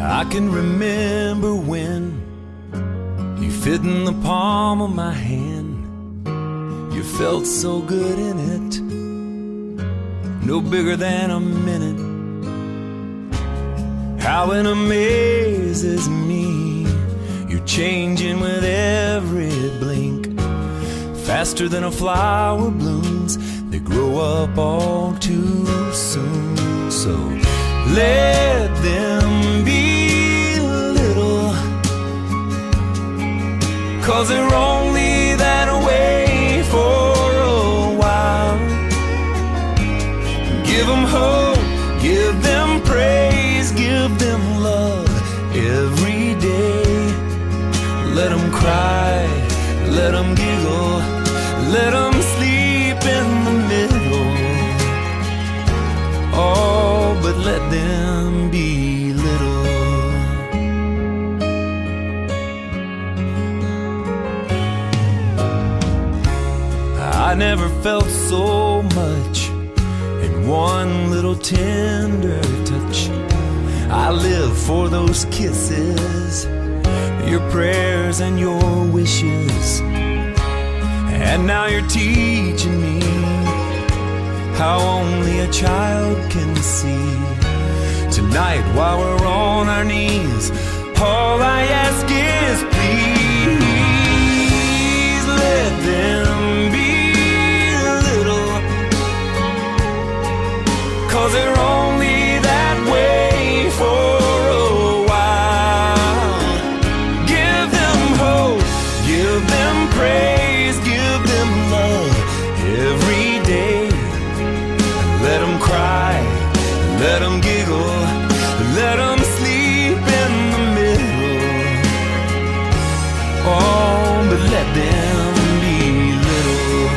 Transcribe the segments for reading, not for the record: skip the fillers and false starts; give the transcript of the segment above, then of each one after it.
I can remember when you fit in the palm of my hand. You felt so good in it, no bigger than a minute. How it amazes me, you're changing with every blink, faster than a flower blooms. They grow up all too soon. So let them be little, 'cause they're only that way for a while. Give them hope, give them praise, give them love every day. Let them cry, let them giggle, let them sleep in the middle. Oh, but let them be little. I never felt so much in one little tender touch. I live for those kisses, your prayers and your wishes. And now you're teaching me how only a child can see. Tonight while we're on our knees, all I ask is please let them be little, 'cause they're only that way for a while. Give them hope, give them praise, give them love every day. Let them cry, let them giggle, let them sleep in the middle. Oh, but let them be little.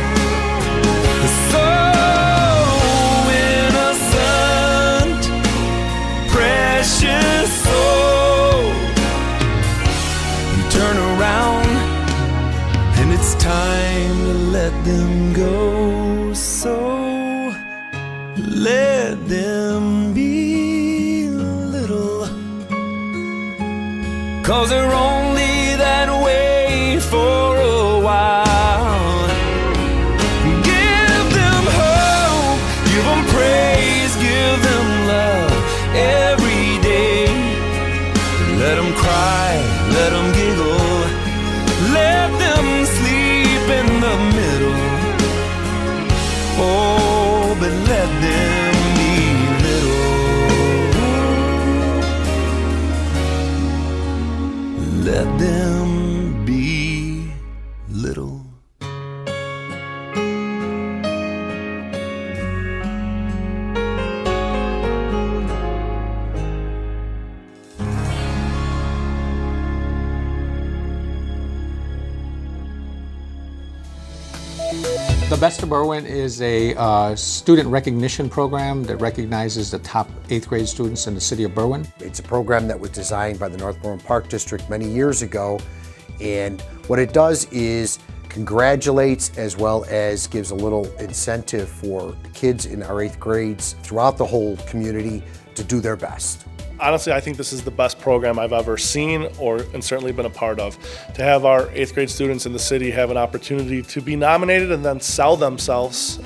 So innocent, precious soul. You turn around and it's time to let them go. So let them be little, 'cause they're only that way for a while. Give them hope, give them praise, give them love every day. Let them cry, let them giggle, let them sleep in the middle. Oh, but let them be little. Let them be little. The Best of Berwyn is a student recognition program that recognizes the top 8th grade students in the City of Berwyn. It's a program that was designed by the North Berwyn Park District many years ago, and what it does is congratulates as well as gives a little incentive for kids in our 8th grades throughout the whole community to do their best. Honestly, I think this is the best program I've ever seen and certainly been a part of. To have our 8th grade students in the city have an opportunity to be nominated and then sell themselves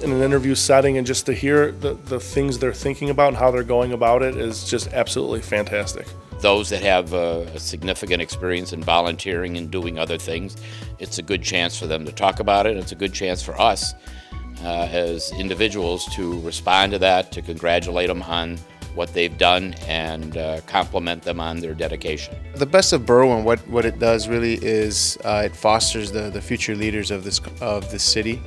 in an interview setting, and just to hear the things they're thinking about and how they're going about it is just absolutely fantastic. Those that have a significant experience in volunteering and doing other things, it's a good chance for them to talk about it. It's a good chance for us as individuals to respond to that, to congratulate them on what they've done and compliment them on their dedication. The Best of Berwyn, what it does really is it fosters the future leaders of this city,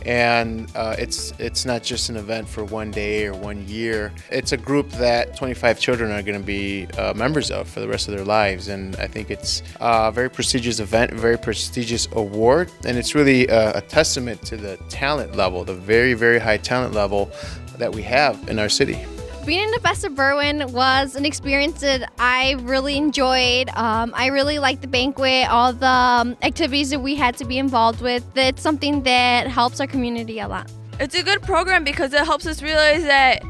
and it's not just an event for one day or 1 year. It's a group that 25 children are going to be members of for the rest of their lives, and I think it's a very prestigious event, a very prestigious award, and it's really a testament to the talent level, the very, very high talent level that we have in our city. Being in the Best of Berwyn was an experience that I really enjoyed. I really liked the banquet, all the activities that we had to be involved with. It's something that helps our community a lot. It's a good program because it helps us realize that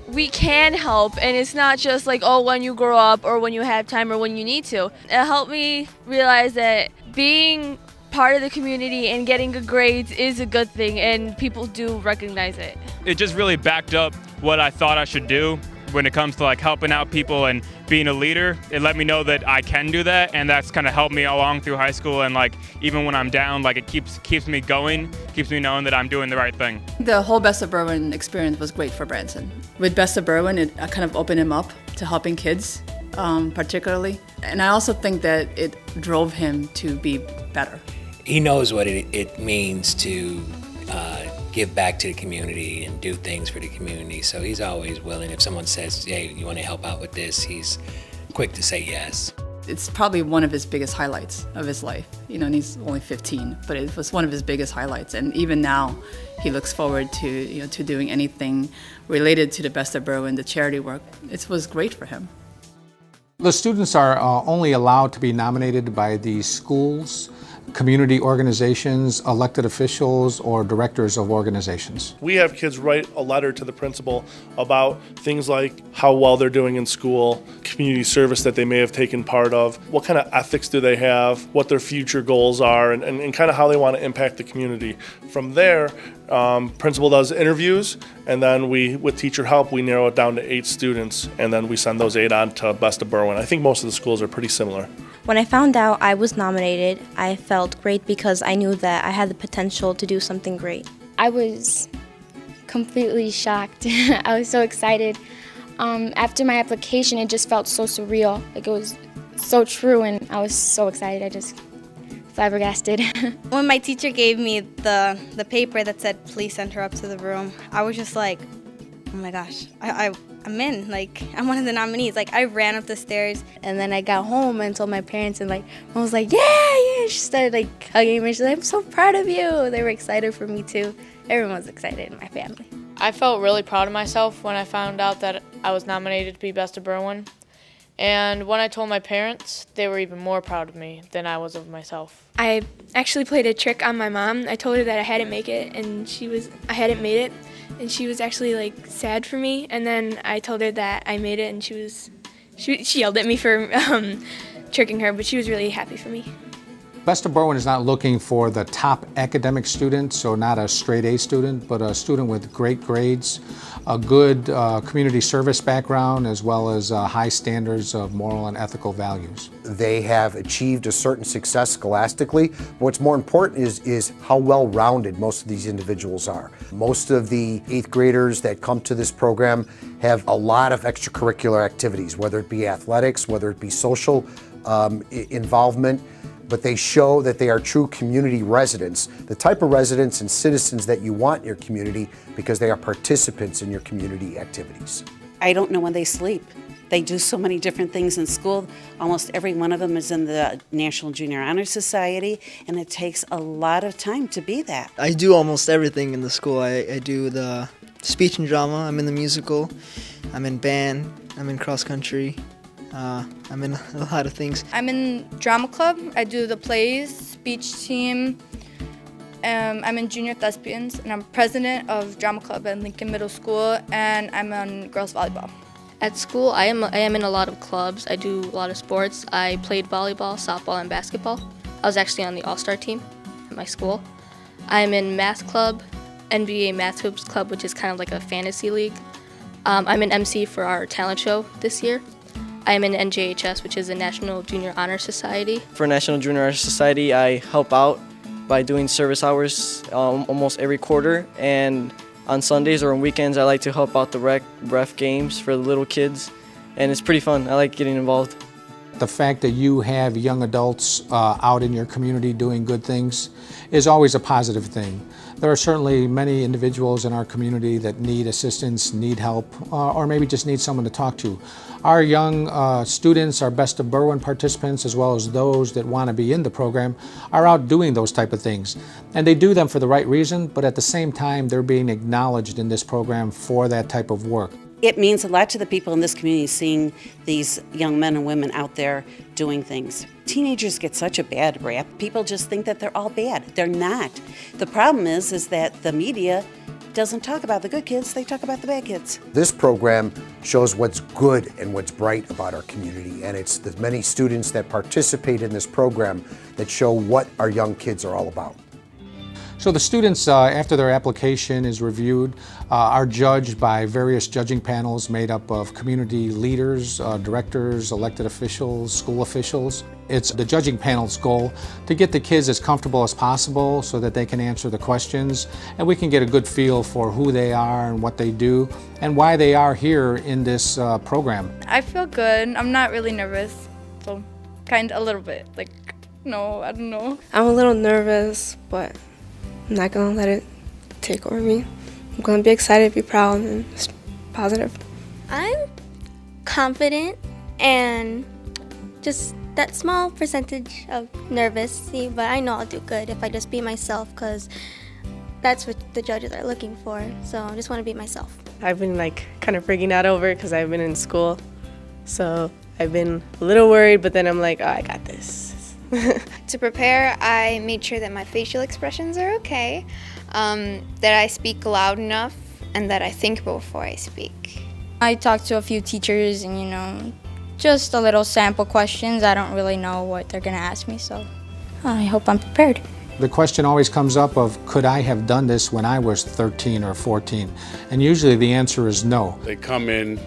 we can help, and it's not just like, oh, when you grow up or when you have time or when you need to. It helped me realize that being part of the community and getting good grades is a good thing, and people do recognize it. It just really backed up what I thought I should do when it comes to like helping out people and being a leader. It let me know that I can do that, and that's kind of helped me along through high school. And like even when I'm down, like it keeps me going, keeps me knowing that I'm doing the right thing. The whole Best of Berwyn experience was great for Branson. With Best of Berwyn, it kind of opened him up to helping kids, particularly. And I also think that it drove him to be better. He knows what it means to give back to the community and do things for the community. So he's always willing. If someone says, hey, you want to help out with this, he's quick to say yes. It's probably one of his biggest highlights of his life. You know, and he's only 15, but it was one of his biggest highlights. And even now, he looks forward to, to doing anything related to the Best of Berwyn, the charity work. It was great for him. The students are only allowed to be nominated by the schools, community organizations, elected officials, or directors of organizations. We have kids write a letter to the principal about things like how well they're doing in school, community service that they may have taken part of, what kind of ethics do they have, what their future goals are, and kind of how they want to impact the community. From there, principal does interviews, and then with teacher help, we narrow it down to 8 students, and then we send those 8 on to Best of Berwyn. I think most of the schools are pretty similar. When I found out I was nominated, I felt great because I knew that I had the potential to do something great. I was completely shocked. I was so excited. After my application, it just felt so surreal. Like it was so true, and I was so excited. I just flabbergasted. When my teacher gave me the paper that said, please send her up to the room, I was just like, oh my gosh, I'm in, like, I'm one of the nominees. Like, I ran up the stairs, and then I got home and told my parents, and like, I was like, yeah, she started like hugging me. She's like, I'm so proud of you. They were excited for me too. Everyone was excited in my family. I felt really proud of myself when I found out that I was nominated to be Best of Berwyn. And when I told my parents, they were even more proud of me than I was of myself. I actually played a trick on my mom. I told her that I hadn't made it, and I hadn't made it, and she was actually like sad for me. And then I told her that I made it, and she yelled at me for tricking her, but she was really happy for me. Best of Berwyn is not looking for the top academic student, so not a straight A student, but a student with great grades, a good community service background, as well as high standards of moral and ethical values. They have achieved a certain success scholastically. What's more important is how well-rounded most of these individuals are. Most of the 8th graders that come to this program have a lot of extracurricular activities, whether it be athletics, whether it be social involvement, but they show that they are true community residents, the type of residents and citizens that you want in your community because they are participants in your community activities. I don't know when they sleep. They do so many different things in school. Almost every one of them is in the National Junior Honor Society, and it takes a lot of time to be that. I do almost everything in the school. I do the speech and drama, I'm in the musical, I'm in band, I'm in cross country. I'm in a lot of things. I'm in drama club. I do the plays, speech team. I'm in junior thespians, and I'm president of drama club at Lincoln Middle School, and I'm on girls volleyball. At school, I am in a lot of clubs. I do a lot of sports. I played volleyball, softball, and basketball. I was actually on the all-star team at my school. I'm in math club, NBA Math Hoops Club, which is kind of like a fantasy league. I'm an MC for our talent show this year. I'm in NJHS, which is the National Junior Honor Society. For National Junior Honor Society, I help out by doing service hours almost every quarter, and on Sundays or on weekends I like to help out the ref games for the little kids, and it's pretty fun. I like getting involved. The fact that you have young adults out in your community doing good things is always a positive thing. There are certainly many individuals in our community that need assistance, need help, or maybe just need someone to talk to. Our young students, our Best of Berwyn participants, as well as those that want to be in the program, are out doing those type of things. And they do them for the right reason, but at the same time, they're being acknowledged in this program for that type of work. It means a lot to the people in this community seeing these young men and women out there doing things. Teenagers get such a bad rap. People just think that they're all bad. They're not. The problem is that the media doesn't talk about the good kids, they talk about the bad kids. This program shows what's good and what's bright about our community, and it's the many students that participate in this program that show what our young kids are all about. So the students, after their application is reviewed, are judged by various judging panels made up of community leaders, directors, elected officials, school officials. It's the judging panel's goal to get the kids as comfortable as possible so that they can answer the questions and we can get a good feel for who they are and what they do and why they are here in this program. I feel good. I'm not really nervous, so kind of a little bit. Like, no, I don't know. I'm a little nervous, but I'm not gonna let it take over me. I'm gonna be excited, be proud, and positive. I'm confident and just that small percentage of nervousy, but I know I'll do good if I just be myself, because that's what the judges are looking for. So I just want to be myself. I've been kind of freaking out over it because I've been in school, so I've been a little worried, but then I'm like, oh, I got this. To prepare, I made sure that my facial expressions are okay, that I speak loud enough, and that I think before I speak. I talked to a few teachers and, just a little sample questions. I don't really know what they're going to ask me, so I hope I'm prepared. The question always comes up of, could I have done this when I was 13 or 14? And usually the answer is no. They come in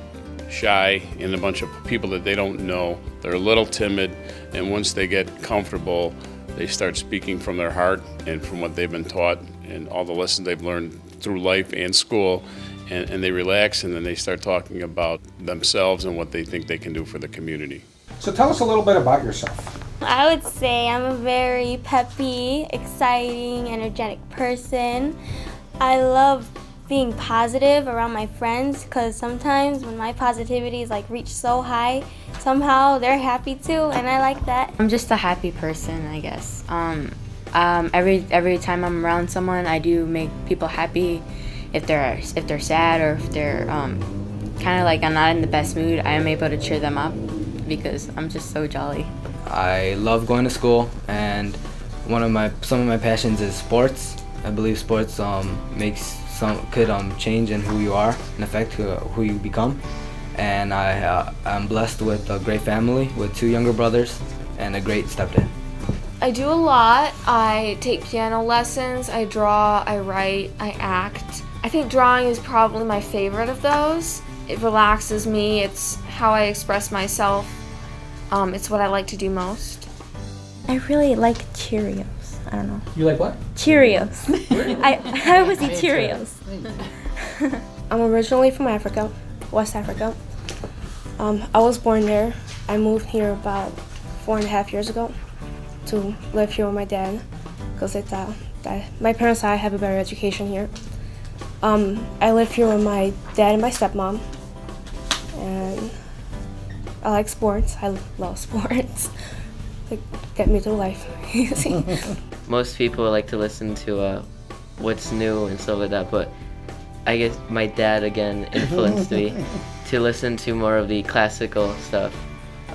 shy and a bunch of people that they don't know. They're a little timid, and once they get comfortable, they start speaking from their heart and from what they've been taught and all the lessons they've learned through life and school, and they relax, and then they start talking about themselves and what they think they can do for the community. So tell us a little bit about yourself. I would say I'm a very peppy, exciting, energetic person. I love being positive around my friends, because sometimes when my positivity is reached so high, somehow they're happy too, and I like that. I'm just a happy person, I guess. Every time I'm around someone, I do make people happy. If they're sad or if they're kind of I'm not in the best mood, I am able to cheer them up because I'm just so jolly. I love going to school, and some of my passions is sports. I believe sports could change in who you are and affect who you become. And I'm blessed with a great family with 2 younger brothers and a great stepdad. I do a lot. I take piano lessons, I draw, I write, I act. I think drawing is probably my favorite of those. It relaxes me, it's how I express myself. It's what I like to do most. I really like Cheerios. I don't know. You like what? Cheerios. I always eat Cheerios. I'm originally from Africa, West Africa. I was born there. I moved here about 4.5 years ago to live here with my dad, because my parents and I have a better education here. I live here with my dad and my stepmom, and I like sports. I love sports. They get me through life. Most people like to listen to what's new and stuff like that, but I guess my dad again influenced me to listen to more of the classical stuff,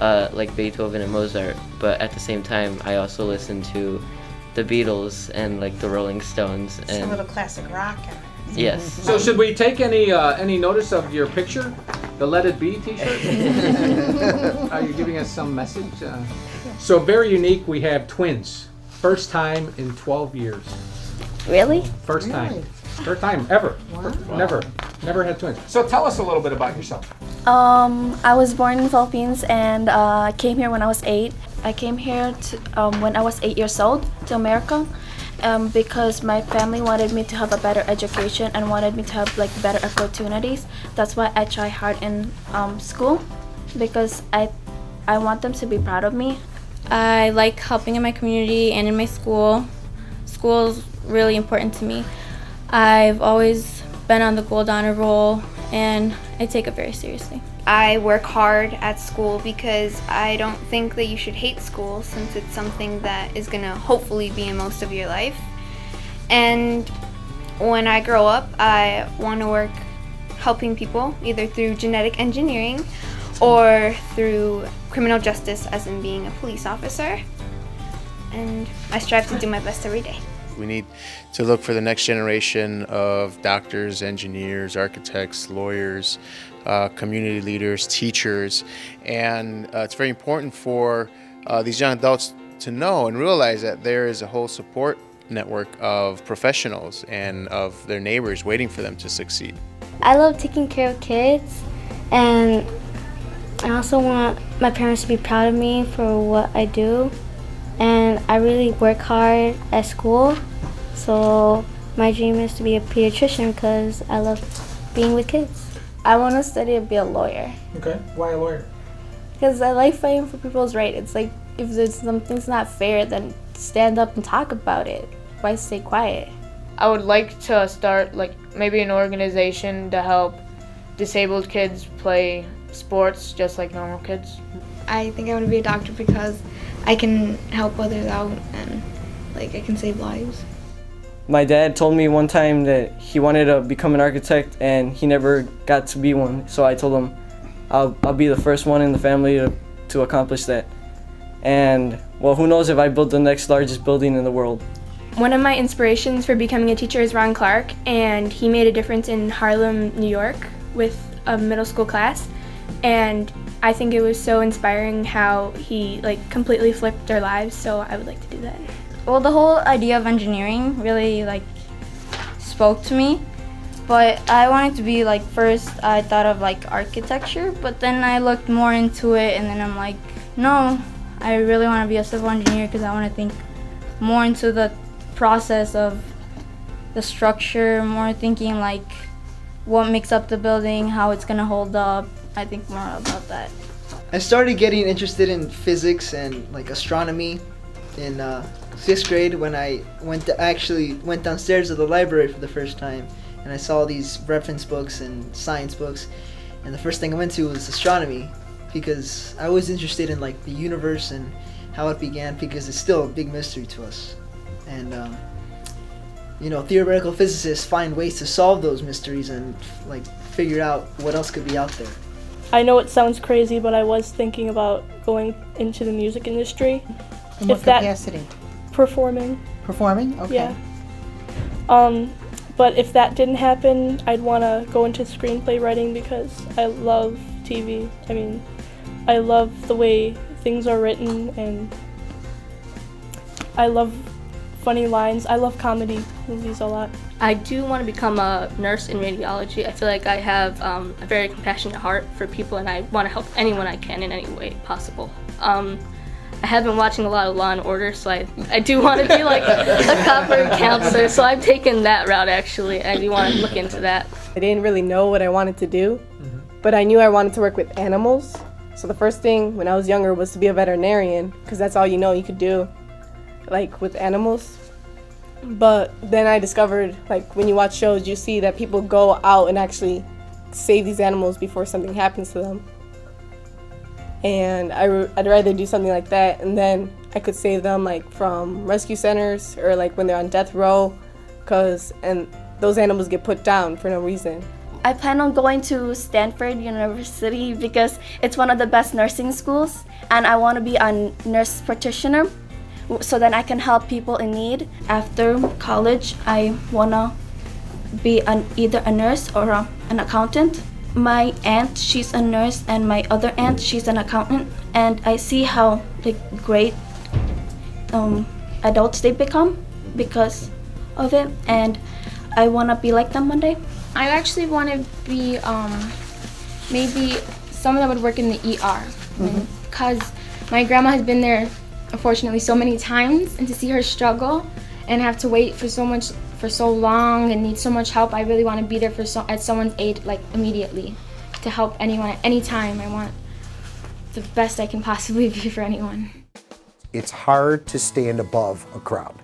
like Beethoven and Mozart. But at the same time, I also listen to the Beatles and the Rolling Stones and Some of the classic rock. Yes. So should we take any notice of your picture, the Let It Be t-shirt? Are you giving us some message? So very unique, we have twins. First time in 12 years. Really? First time. First time ever. Wow. Never had twins. So tell us a little bit about yourself. I was born in the Philippines and came here when I was 8. I came here when I was 8 years old to America because my family wanted me to have a better education and wanted me to have better opportunities. That's why I try hard in school, because I want them to be proud of me. I like helping in my community and in my school. School is really important to me. I've always been on the Gold Honor Roll, and I take it very seriously. I work hard at school because I don't think that you should hate school, since it's something that is gonna hopefully be in most of your life. And when I grow up, I want to work helping people, either through genetic engineering or through criminal justice, as in being a police officer. And I strive to do my best every day. We need to look for the next generation of doctors, engineers, architects, lawyers, community leaders, teachers, and it's very important for these young adults to know and realize that there is a whole support network of professionals and of their neighbors waiting for them to succeed. I love taking care of kids, and I also want my parents to be proud of me for what I do. And I really work hard at school, so my dream is to be a pediatrician because I love being with kids. I want to study and be a lawyer Okay, why a lawyer? because I like fighting for people's rights. It's like if there's something's not fair, then stand up and talk about it. Why stay quiet? I would like to start like maybe an organization to help disabled kids play sports just like normal kids. I think I want to be a doctor because I can help others out and like I can save lives. My dad told me one time that he wanted to become an architect and he never got to be one. So I told him I'll be the first one in the family to accomplish that. And well, who knows if I build the next largest building in the world. One of my inspirations for becoming a teacher is Ron Clark, and he made a difference in Harlem, New York with a middle school class. And I think it was so inspiring how he like completely flipped their lives, so I would like to do that. Well, the whole idea of engineering really like spoke to me, but I wanted to be like, first I thought of like architecture, but then I looked more into it and then I'm like, no, I really want to be a civil engineer because I want to think more into the process of the structure, more thinking like what makes up the building, how it's gonna hold up. I think more about that. I started getting interested in physics and like astronomy in 6th grade when I went downstairs to the library for the first time, and I saw these reference books and science books, and the first thing I went to was astronomy because I was interested in like the universe and how it began, because it's still a big mystery to us. And you know, theoretical physicists find ways to solve those mysteries and like figure out what else could be out there. I know it sounds crazy, but I was thinking about going into the music industry. In what capacity? Performing. Performing? Okay. Yeah. But if that didn't happen, I'd want to go into screenplay writing because I love TV. I mean, I love the way things are written, and I love funny lines. I love comedy movies a lot. I do want to become a nurse in radiology. I feel like I have a very compassionate heart for people, and I want to help anyone I can in any way possible. I have been watching a lot of Law and Order, so I do want to be like a cop or a counselor, so I've taken that route actually. I do want to look into that. I didn't really know what I wanted to do, but I knew I wanted to work with animals. So the first thing when I was younger was to be a veterinarian, because that's all you could do, like with animals. But then I discovered, like when you watch shows, you see that people go out and actually save these animals before something happens to them. And I'd rather do something like that, and then I could save them like from rescue centers or like when they're on death row, and those animals get put down for no reason. I plan on going to Stanford University because it's one of the best nursing schools, and I want to be a nurse practitioner so then I can help people in need. After college, I want to be either a nurse or an accountant. My aunt, she's a nurse, and my other aunt, she's an accountant, and I see how great adults they become because of it, and I want to be like them one day. I actually want to be maybe someone that would work in the ER, because my grandma has been there unfortunately so many times, and to see her struggle and have to wait for so long and need so much help, I really want to be there at someone's aid like immediately to help anyone at any time. I want the best I can possibly be for anyone. It's hard to stand above a crowd.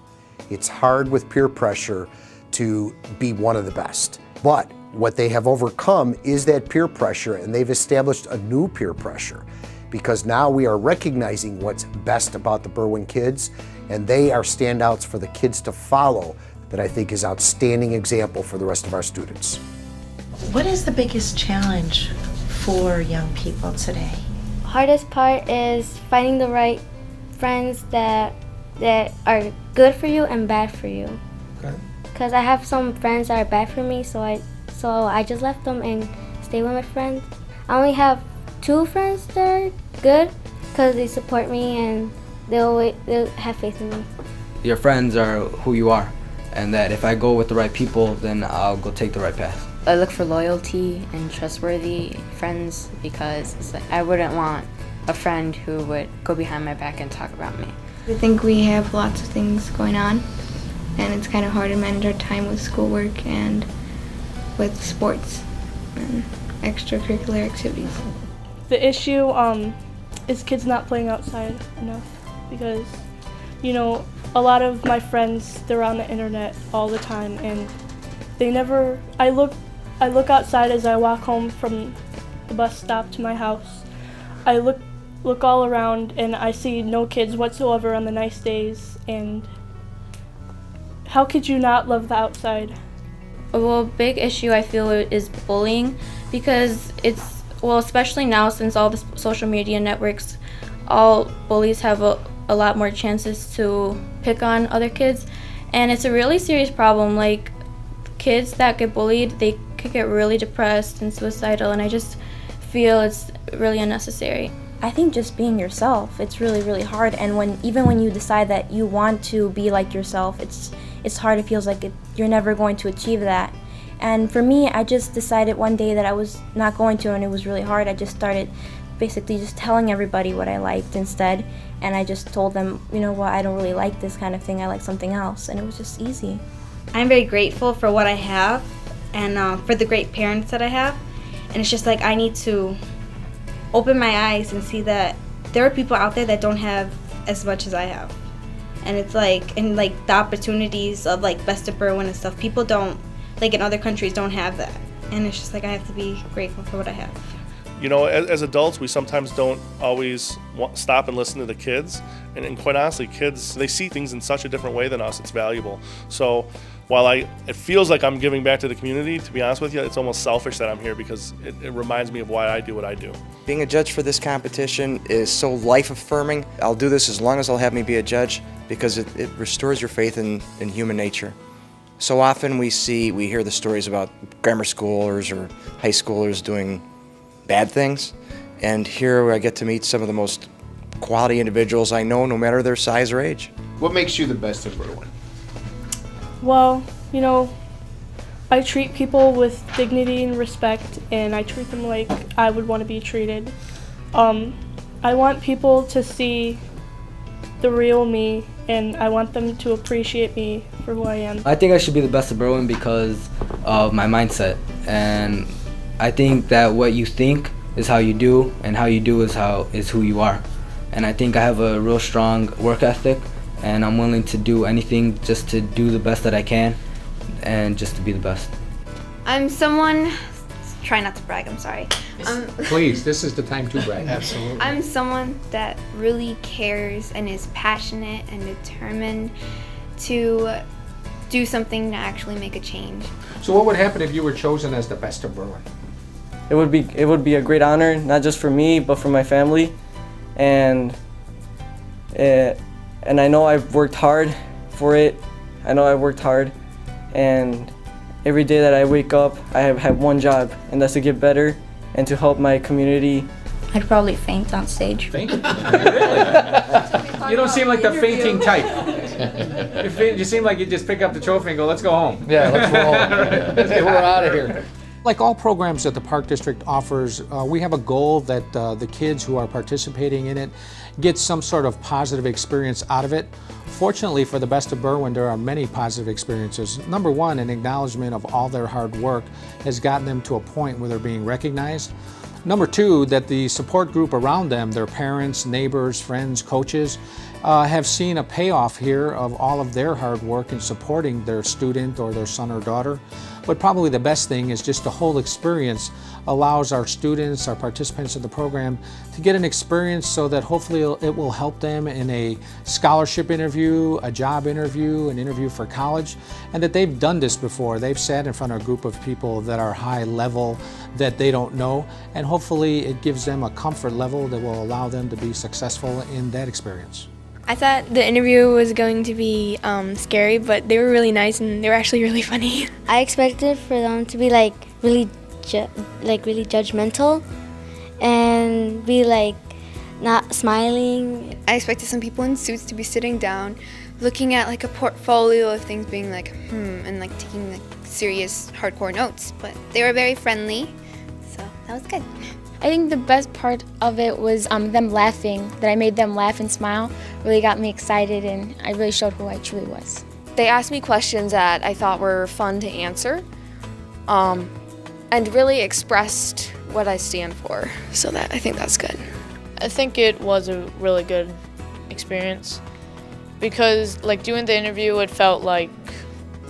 It's hard with peer pressure to be one of the best. But what they have overcome is that peer pressure, and they've established a new peer pressure, because now we are recognizing what's best about the Berwyn kids, and they are standouts for the kids to follow that I think is outstanding example for the rest of our students. What is the biggest challenge for young people today? Hardest part is finding the right friends that that are good for you and bad for you. Okay. Because I have some friends that are bad for me, so I just left them and stay with my friends. I only have 2 friends that are good because they support me and they'll have faith in me. Your friends are who you are, and that if I go with the right people, then I'll go take the right path. I look for loyalty and trustworthy friends because it's like I wouldn't want a friend who would go behind my back and talk about me. I think we have lots of things going on, and it's kind of hard to manage our time with schoolwork and with sports and extracurricular activities. The issue is kids not playing outside enough because, you know, a lot of my friends, they're on the internet all the time, and they never, I look outside as I walk home from the bus stop to my house. I look all around and I see no kids whatsoever on the nice days, and how could you not love the outside? Well, a big issue I feel is bullying because especially now since all the social media networks, all bullies have a lot more chances to pick on other kids, and it's a really serious problem. Like, kids that get bullied, they could get really depressed and suicidal, and I just feel it's really unnecessary. I think just being yourself, it's really, really hard. And even when you decide that you want to be like yourself, it's hard. It feels like you're never going to achieve that. And for me, I just decided one day that I was not going to, and it was really hard. I just started basically just telling everybody what I liked instead. And I just told them, you know what, I don't really like this kind of thing. I like something else. And it was just easy. I'm very grateful for what I have and for the great parents that I have. And it's just like I need to open my eyes and see that there are people out there that don't have as much as I have. And it's like, and like the opportunities of like Best of Berwyn and stuff, people don't, like in other countries, don't have that. And it's just like I have to be grateful for what I have. You know, as adults, we sometimes don't always stop and listen to the kids. And quite honestly, kids, they see things in such a different way than us. It's valuable. So while it feels like I'm giving back to the community, to be honest with you, it's almost selfish that I'm here because it reminds me of why I do what I do. Being a judge for this competition is so life-affirming. I'll do this as long as they'll have me be a judge because it restores your faith in human nature. So often we hear the stories about grammar schoolers or high schoolers doing bad things, and here I get to meet some of the most quality individuals I know, no matter their size or age. What makes you the best of Berwyn? Well, you know, I treat people with dignity and respect, and I treat them like I would want to be treated. I want people to see the real me, and I want them to appreciate me for who I am. I think I should be the best of Berwyn because of my mindset, and I think that what you think is how you do, and how you do is who you are. And I think I have a real strong work ethic, and I'm willing to do anything just to do the best that I can and just to be the best. I'm someone, try not to brag, I'm sorry. Please, this is the time to brag. Absolutely. I'm someone that really cares and is passionate and determined to do something to actually make a change. So what would happen if you were chosen as the best of Berwyn? It would be a great honor, not just for me, but for my family. And I know I've worked hard for it. I know I've worked hard, and every day that I wake up, I have one job, and that's to get better and to help my community. I'd probably faint on stage. Faint? Really? You don't seem like the fainting type. You seem like you just pick up the trophy and go, let's go home. Yeah, let's roll. We're out of here. Like all programs that the Park District offers, we have a goal that the kids who are participating in it get some sort of positive experience out of it. Fortunately for the Best of Berwyn, there are many positive experiences. Number one, an acknowledgement of all their hard work has gotten them to a point where they're being recognized. Number two, that the support group around them, their parents, neighbors, friends, coaches, have seen a payoff here of all of their hard work in supporting their student or their son or daughter. But probably the best thing is just the whole experience allows our students, our participants in the program, to get an experience so that hopefully it will help them in a scholarship interview, a job interview, an interview for college, and that they've done this before. They've sat in front of a group of people that are high level that they don't know, and hopefully it gives them a comfort level that will allow them to be successful in that experience. I thought the interview was going to be scary, but they were really nice and they were actually really funny. I expected for them to be really judgmental and be not smiling. I expected some people in suits to be sitting down, looking at a portfolio of things, being and taking serious, hardcore notes. But they were very friendly, so that was good. I think the best part of it was them laughing, that I made them laugh and smile. Really got me excited, and I really showed who I truly was. They asked me questions that I thought were fun to answer, and really expressed what I stand for. So I think that's good. I think it was a really good experience because doing the interview, it felt like,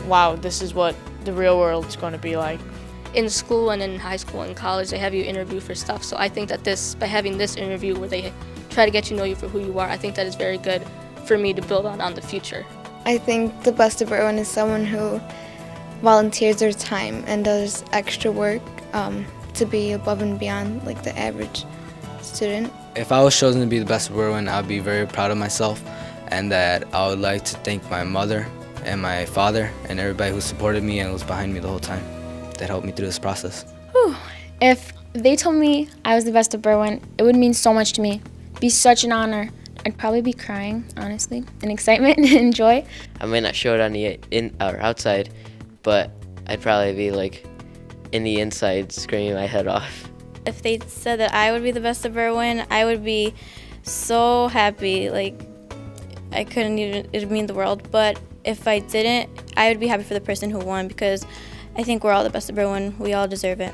wow, this is what the real world's going to be like. In school and in high school and college, they have you interview for stuff. So I think that by having this interview where they try to get to know you for who you are, I think that is very good for me to build on the future. I think the best of Berwyn is someone who volunteers their time and does extra work to be above and beyond the average student. If I was chosen to be the best of Berwyn, I would be very proud of myself, and that I would like to thank my mother and my father and everybody who supported me and was behind me the whole time that helped me through this process. Whew. If they told me I was the best of Berwyn, it would mean so much to me. It'd be such an honor. I'd probably be crying, honestly, in excitement and joy. I might not show it on the outside, but I'd probably be in the inside screaming my head off. If they said that I would be the best of Berwyn, I would be so happy. I couldn't even, it would mean the world. But if I didn't, I would be happy for the person who won because I think we're all the best of Berwyn. We all deserve it.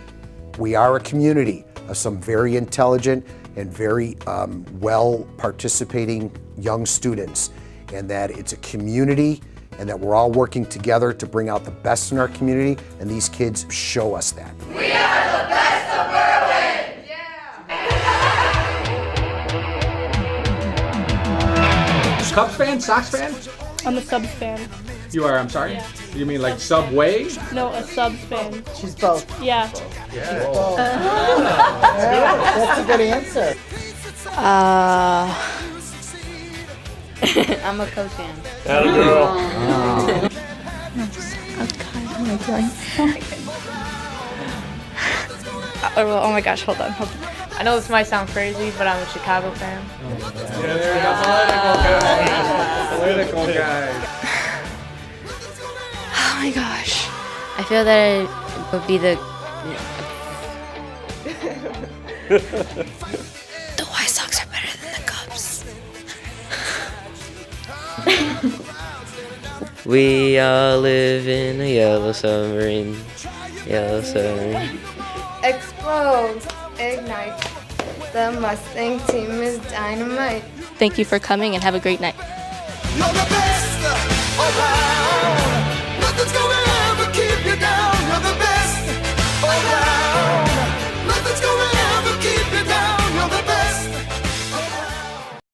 We are a community of some very intelligent and very well participating young students, and that it's a community and that we're all working together to bring out the best in our community, and these kids show us that. We are the best of Berwyn! Yeah! Cubs fan? Sox fan? I'm a Subs fan. You are, I'm sorry? Yeah. You mean like Subway? No, a Subs fan. She's both. Yeah. Yeah. Both. That's a good answer. I'm a Cubs fan. Atta girl. Oh my gosh, hold on. I know this might sound crazy, but I'm a Chicago fan. Political guy. Oh my gosh. I feel that it would be the White Sox are better than the Cubs. We all live in a yellow submarine. Yellow submarine. Explode, ignite. The Mustang team is dynamite. Thank you for coming and have a great night. You're the best around. Nothing's going